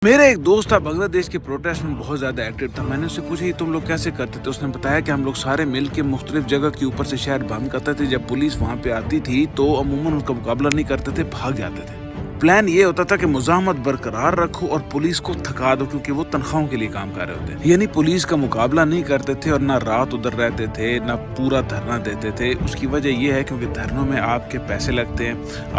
میرا ایک دوست تھا بنگلہ دیش کے پروٹیسٹ میں بہت زیادہ ایکٹیو تھا. میں نے اس سے پوچھا یہ تم لوگ کیسے کرتے تھے؟ اس نے بتایا کہ ہم لوگ سارے مل کے مختلف جگہ کے اوپر سے شہر بند کرتے تھے. جب پولیس وہاں پہ آتی تھی تو عموماً ان کا مقابلہ نہیں کرتے تھے، بھاگ جاتے تھے. پلان یہ ہوتا تھا کہ مزاحمت برقرار رکھو اور پولیس کو تھکا دو، کیونکہ وہ تنخواہوں کے لیے کام کر رہے ہوتے ہیں. یعنی پولیس کا مقابلہ نہیں کرتے تھے اور نہ رات ادھر رہتے تھے نہ پورا دھرنا دیتے تھے. اس کی وجہ یہ ہے کیونکہ دھرنوں میں آپ کے پیسے لگتے ہیں،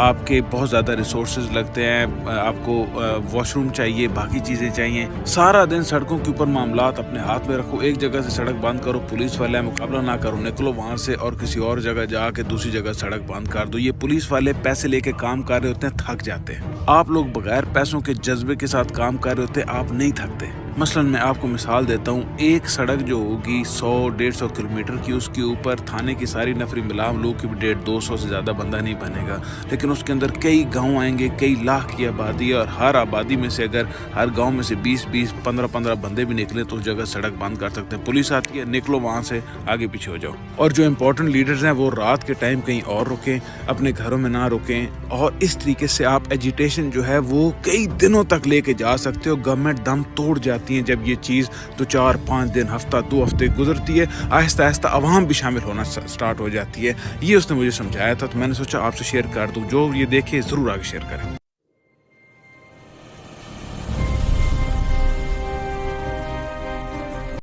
آپ کے بہت زیادہ ریسورسز لگتے ہیں، آپ کو واش روم چاہیے، باقی چیزیں چاہیے. سارا دن سڑکوں کے اوپر معاملات اپنے ہاتھ میں رکھو، ایک جگہ سے سڑک بند کرو، پولیس والے مقابلہ نہ کرو، نکلو وہاں سے اور کسی اور جگہ جا کے دوسری جگہ سڑک بند کر دو. یہ پولیس والے پیسے لے کے کام کر رہے ہوتے ہیں، تھک جاتے ہیں. آپ لوگ بغیر پیسوں کے جذبے کے ساتھ کام کر رہے ہوتے ہیں، آپ نہیں تھکتے. مثلا میں آپ کو مثال دیتا ہوں، ایک سڑک جو ہوگی 100-150 کلومیٹر کی، اس کے اوپر تھانے کی ساری نفری ملا لوگ کی 150-200 سے زیادہ بندہ نہیں بنے گا، لیکن اس کے اندر کئی گاؤں آئیں گے، کئی لاکھ کی آبادی ہے، اور ہر آبادی میں سے اگر ہر گاؤں میں سے 20-20 15-15 بندے بھی نکلے تو اس جگہ سڑک بند کر سکتے ہیں. پولیس آتی ہے، نکلو وہاں سے، آگے پیچھے ہو جاؤ. اور جو امپورٹنٹ لیڈرز ہیں وہ رات کے ٹائم کہیں اور رکیں، اپنے گھروں میں نہ رکیں. اور اس طریقے سے آپ ایجیٹیشن جو ہے وہ کئی دنوں تک لے کے جا سکتے ہو. گورنمنٹ دم توڑ جاتی ہیں جب یہ چیز تو 4-5 دن، ہفتہ 2 ہفتے گزرتی ہے. آہستہ آہستہ عوام بھی شامل ہونا سٹارٹ ہو جاتی ہے. یہ اس نے مجھے سمجھایا تھا تو میں نے سوچا آپ سے شیئر کر دوں. جو یہ دیکھے ضرور آگے شیئر کریں.